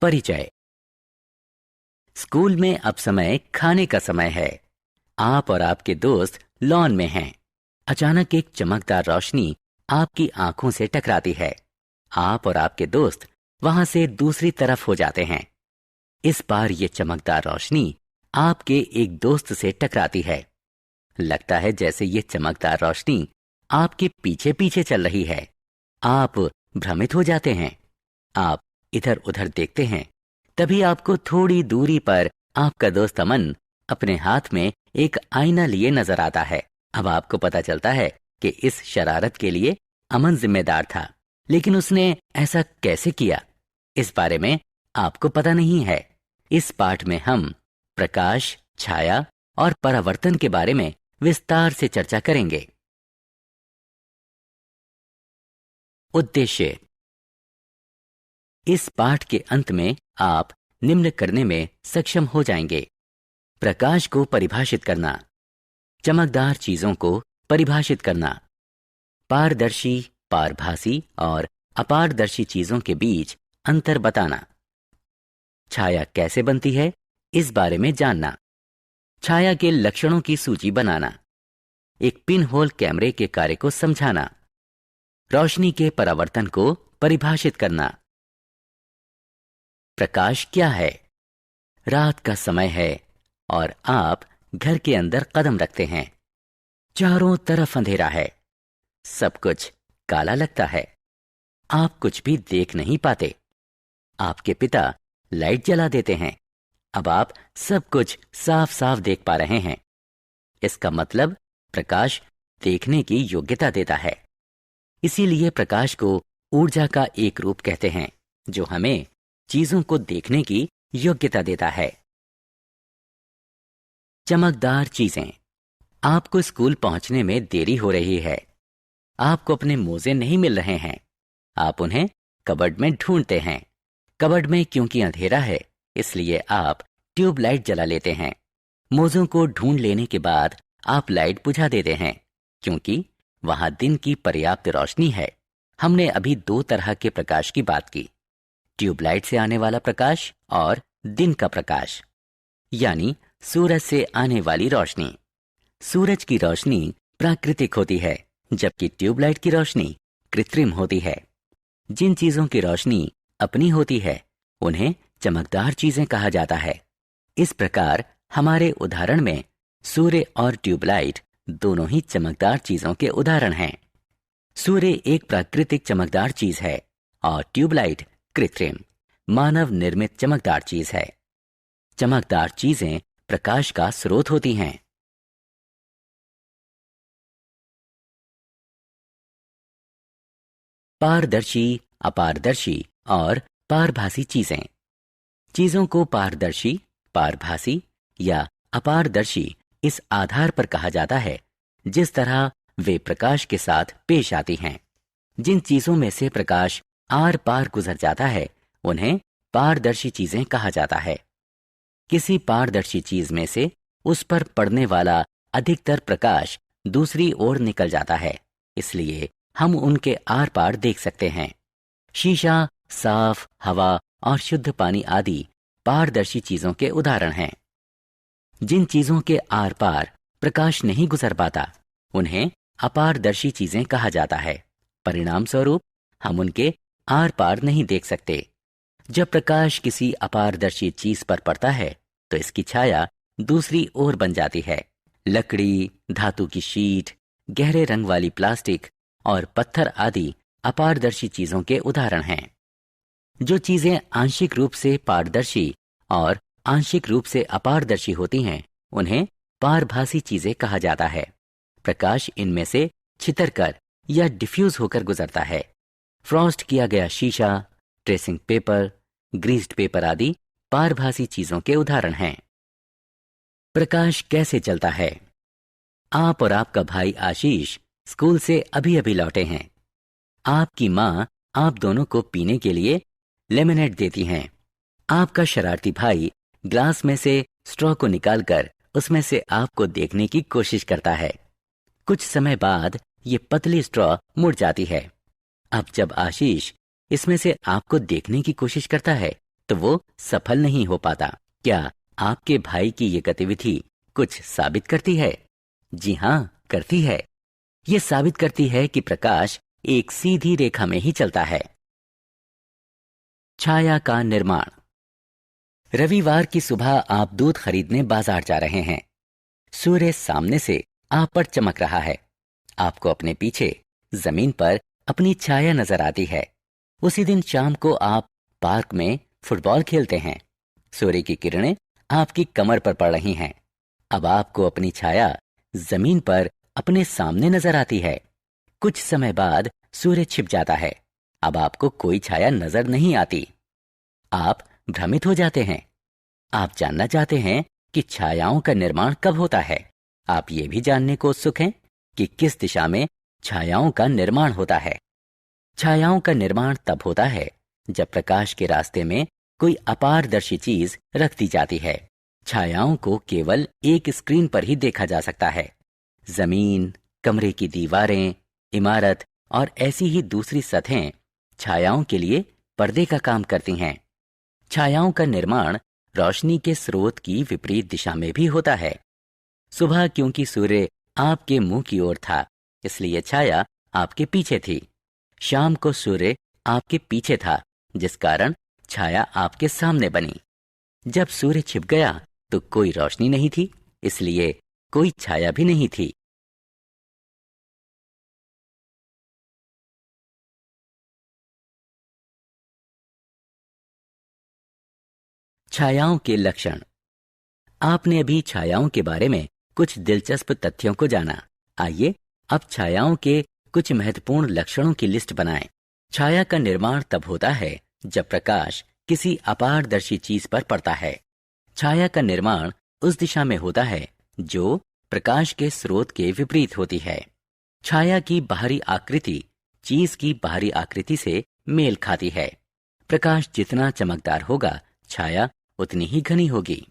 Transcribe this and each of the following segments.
परिचय। स्कूल में अब समय खाने का समय है। आप और आपके दोस्त लॉन में हैं। अचानक एक चमकदार रोशनी आपकी आंखों से टकराती है। आप और आपके दोस्त वहां से दूसरी तरफ हो जाते हैं। इस बार ये चमकदार रोशनी आपके एक दोस्त से टकराती है। लगता है जैसे ये चमकदार रोशनी आपके पीछे पीछे चल रही है। आप भ्रमित हो जाते हैं। आप इधर उधर देखते हैं। तभी आपको थोड़ी दूरी पर आपका दोस्त अमन अपने हाथ में एक आईना लिए नजर आता है। अब आपको पता चलता है कि इस शरारत के लिए अमन जिम्मेदार था, लेकिन उसने ऐसा कैसे किया, इस बारे में आपको पता नहीं है। इस पाठ में हम प्रकाश, छाया और परावर्तन के बारे में विस्तार से चर्चा करेंगे। उद्देश्य। इस पाठ के अंत में आप निम्न करने में सक्षम हो जाएंगे: प्रकाश को परिभाषित करना, चमकदार चीजों को परिभाषित करना, पारदर्शी, पारभासी और अपारदर्शी चीजों के बीच अंतर बताना, छाया कैसे बनती है इस बारे में जानना, छाया के लक्षणों की सूची बनाना, एक पिन होल कैमरे के कार्य को समझाना, रोशनी के परावर्तन को परिभाषित करना। प्रकाश क्या है? रात का समय है और आप घर के अंदर कदम रखते हैं। चारों तरफ अंधेरा है। सब कुछ काला लगता है। आप कुछ भी देख नहीं पाते। आपके पिता लाइट जला देते हैं। अब आप सब कुछ साफ साफ देख पा रहे हैं। इसका मतलब प्रकाश देखने की योग्यता देता है। इसीलिए प्रकाश को ऊर्जा का एक रूप कहते हैं, जो हमें चीजों को देखने की योग्यता देता है। चमकदार चीजें। आपको स्कूल पहुंचने में देरी हो रही है। आपको अपने मोजे नहीं मिल रहे हैं। आप उन्हें कबर्ड में ढूंढते हैं। कबर्ड में क्योंकि अंधेरा है, इसलिए आप ट्यूबलाइट जला लेते हैं। मोजों को ढूंढ लेने के बाद आप लाइट बुझा देते हैं, क्योंकि वहां दिन की पर्याप्त रोशनी है। हमने अभी दो तरह के प्रकाश की बात की: ट्यूबलाइट से आने वाला प्रकाश और दिन का प्रकाश, यानी सूरज से आने वाली रोशनी। सूरज की रोशनी प्राकृतिक होती है, जबकि ट्यूबलाइट की रोशनी कृत्रिम होती है। जिन चीजों की रोशनी अपनी होती है उन्हें चमकदार चीजें कहा जाता है। इस प्रकार हमारे उदाहरण में सूर्य और ट्यूबलाइट दोनों ही चमकदार चीजों के उदाहरण हैं। सूर्य एक प्राकृतिक चमकदार चीज है और ट्यूबलाइट कृत्रिम, मानव निर्मित चमकदार चीज है। चमकदार चीजें प्रकाश का स्रोत होती हैं। पारदर्शी, अपारदर्शी और पारभासी चीजें। चीजों को पारदर्शी, पारभासी या अपारदर्शी इस आधार पर कहा जाता है जिस तरह वे प्रकाश के साथ पेश आती हैं। जिन चीजों में से प्रकाश आर पार गुजर जाता है उन्हें पारदर्शी चीजें कहा जाता है। किसी पारदर्शी चीज में से उस पर पड़ने वाला अधिकतर प्रकाश दूसरी ओर निकल जाता है, इसलिए हम उनके आर पार देख सकते हैं। शीशा, साफ हवा और शुद्ध पानी आदि पारदर्शी चीजों के उदाहरण हैं। जिन चीजों के आर पार प्रकाश नहीं गुजर पाता उन्हें अपारदर्शी चीजें कहा जाता है। परिणाम स्वरूप हम उनके आर पार नहीं देख सकते। जब प्रकाश किसी अपारदर्शी चीज पर पड़ता है तो इसकी छाया दूसरी ओर बन जाती है। लकड़ी, धातु की शीट, गहरे रंग वाली प्लास्टिक और पत्थर आदि अपारदर्शी चीजों के उदाहरण हैं। जो चीजें आंशिक रूप से पारदर्शी और आंशिक रूप से अपारदर्शी होती हैं उन्हें पारभासी चीजें कहा जाता है। प्रकाश इनमें से छितरकर या डिफ्यूज होकर गुजरता है। फ्रॉस्ट किया गया शीशा, ट्रेसिंग पेपर, ग्रीस्ड पेपर आदि पारभासी चीजों के उदाहरण हैं। प्रकाश कैसे चलता है? आप और आपका भाई आशीष स्कूल से अभी अभी लौटे हैं। आपकी माँ आप दोनों को पीने के लिए लेमनेड देती हैं। आपका शरारती भाई ग्लास में से स्ट्रॉ को निकालकर उसमें से आपको देखने की कोशिश करता है। कुछ समय बाद ये पतली स्ट्रॉ मुड़ जाती है। अब जब आशीष इसमें से आपको देखने की कोशिश करता है तो वो सफल नहीं हो पाता। क्या आपके भाई की ये गतिविधि कुछ साबित करती है? जी हाँ, करती है। ये साबित करती है कि प्रकाश एक सीधी रेखा में ही चलता है। छाया का निर्माण। रविवार की सुबह आप दूध खरीदने बाजार जा रहे हैं। सूर्य सामने से आप पर चमक रहा है। आपको अपने पीछे जमीन पर अपनी छाया नजर आती है। उसी दिन शाम को आप पार्क में फुटबॉल खेलते हैं। सूर्य की किरणें आपकी कमर पर पड़ रही हैं। अब आपको अपनी छाया जमीन पर अपने सामने नजर आती है। कुछ समय बाद सूर्य छिप जाता है। अब आपको कोई छाया नजर नहीं आती। आप भ्रमित हो जाते हैं। आप जानना चाहते हैं कि छायाओं का निर्माण कब होता है। आप ये भी जानने को उत्सुक हैं कि किस दिशा में छायाओं का निर्माण होता है। छायाओं का निर्माण तब होता है जब प्रकाश के रास्ते में कोई अपारदर्शी चीज रख दी जाती है। छायाओं को केवल एक स्क्रीन पर ही देखा जा सकता है। जमीन, कमरे की दीवारें, इमारत और ऐसी ही दूसरी सतहें छायाओं के लिए पर्दे का काम करती हैं। छायाओं का निर्माण रोशनी के स्रोत की विपरीत दिशा में भी होता है। सुबह क्योंकि सूर्य आपके मुंह की ओर था, इसलिए छाया आपके पीछे थी। शाम को सूर्य आपके पीछे था, जिस कारण छाया आपके सामने बनी। जब सूर्य छिप गया तो कोई रोशनी नहीं थी, इसलिए कोई छाया भी नहीं थी। छायाओं के लक्षण। आपने अभी छायाओं के बारे में कुछ दिलचस्प तथ्यों को जाना। आइए अब छायाओं के कुछ महत्वपूर्ण लक्षणों की लिस्ट बनाएं। छाया का निर्माण तब होता है जब प्रकाश किसी अपारदर्शी चीज पर पड़ता है। छाया का निर्माण उस दिशा में होता है जो प्रकाश के स्रोत के विपरीत होती है। छाया की बाहरी आकृति चीज की बाहरी आकृति से मेल खाती है। प्रकाश जितना चमकदार होगा, छाया उतनी ही घनी होगी।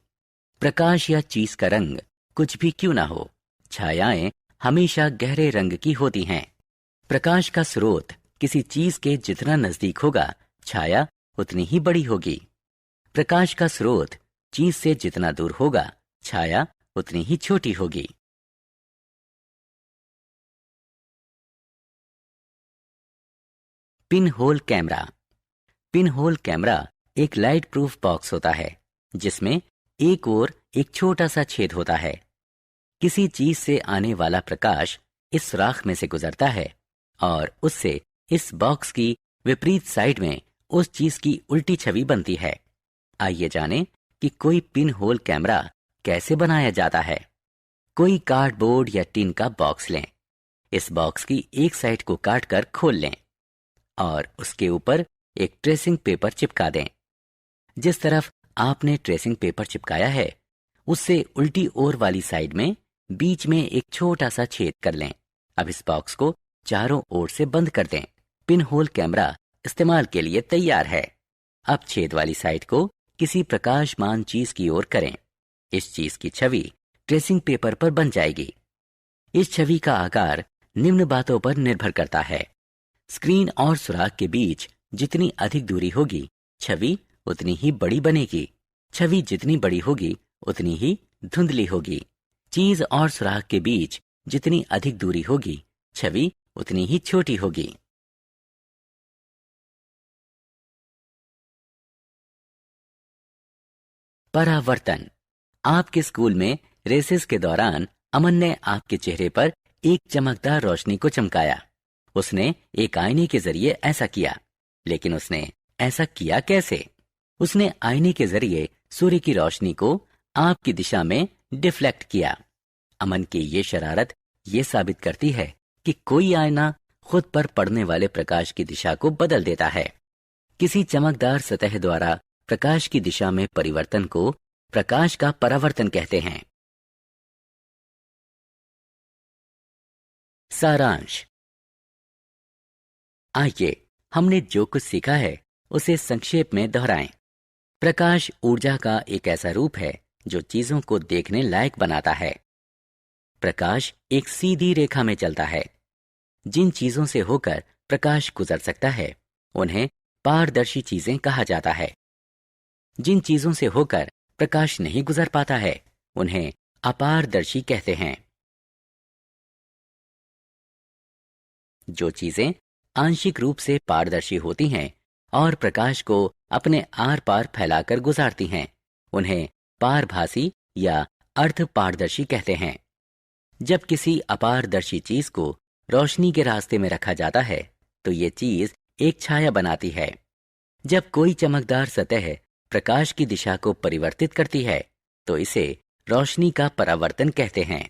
प्रकाश या चीज का रंग कुछ भी क्यों ना हो, छायाएं हमेशा गहरे रंग की होती हैं। प्रकाश का स्रोत किसी चीज के जितना नजदीक होगा, छाया उतनी ही बड़ी होगी। प्रकाश का स्रोत चीज से जितना दूर होगा, छाया उतनी ही छोटी होगी। Pin hole camera. Pin hole camera एक लाइट प्रूफ बॉक्स होता है जिसमें एक ओर एक छोटा सा छेद होता है। किसी चीज से आने वाला प्रकाश इस सुराख में से गुजरता है और उससे इस बॉक्स की विपरीत साइड में उस चीज की उल्टी छवि बनती है। आइए जानें कि कोई पिन होल कैमरा कैसे बनाया जाता है। कोई कार्डबोर्ड या टिन का बॉक्स लें। इस बॉक्स की एक साइड को काटकर खोल लें और उसके ऊपर एक ट्रेसिंग पेपर चिपका दें। जिस तरफ आपने ट्रेसिंग पेपर चिपकाया है, उससे उल्टी ओर वाली साइड में बीच में एक छोटा सा छेद कर लें। अब इस बॉक्स को चारों ओर से बंद कर दें। पिन होल कैमरा इस्तेमाल के लिए तैयार है। अब छेद वाली साइड को किसी प्रकाशमान चीज की ओर करें। इस चीज की छवि ट्रेसिंग पेपर पर बन जाएगी। इस छवि का आकार निम्न बातों पर निर्भर करता है। स्क्रीन और सुराख के बीच जितनी अधिक दूरी होगी, छवि उतनी ही बड़ी बनेगी। छवि जितनी बड़ी होगी, उतनी ही धुंधली होगी। चीज और सुराख के बीच जितनी अधिक दूरी होगी, छवि उतनी ही छोटी होगी। परावर्तन। आपके स्कूल में रेसेस के दौरान अमन ने आपके चेहरे पर एक चमकदार रोशनी को चमकाया। उसने एक आईने के जरिए ऐसा किया, लेकिन उसने ऐसा किया कैसे? उसने आईने के जरिए सूर्य की रोशनी को आपकी दिशा में डिफ्लेक्ट किया। अमन की ये शरारत ये साबित करती है कि कोई आईना खुद पर पड़ने वाले प्रकाश की दिशा को बदल देता है। किसी चमकदार सतह द्वारा प्रकाश की दिशा में परिवर्तन को प्रकाश का परावर्तन कहते हैं। सारांश। आइए हमने जो कुछ सीखा है उसे संक्षेप में दोहराएं। प्रकाश ऊर्जा का एक ऐसा रूप है जो चीजों को देखने लायक बनाता है। प्रकाश एक सीधी रेखा में चलता है। जिन चीजों से होकर प्रकाश गुजर सकता है, उन्हें पारदर्शी चीजें कहा जाता है। जिन चीजों से होकर प्रकाश नहीं गुजर पाता है उन्हें अपारदर्शी कहते हैं। जो चीजें आंशिक रूप से पारदर्शी होती हैं और प्रकाश को अपने आर पार फैलाकर गुजारती हैं उन्हें पारभासी या अर्ध पारदर्शी कहते हैं। जब किसी अपारदर्शी चीज को रोशनी के रास्ते में रखा जाता है तो ये चीज एक छाया बनाती है। जब कोई चमकदार सतह प्रकाश की दिशा को परिवर्तित करती है तो इसे रोशनी का परावर्तन कहते हैं।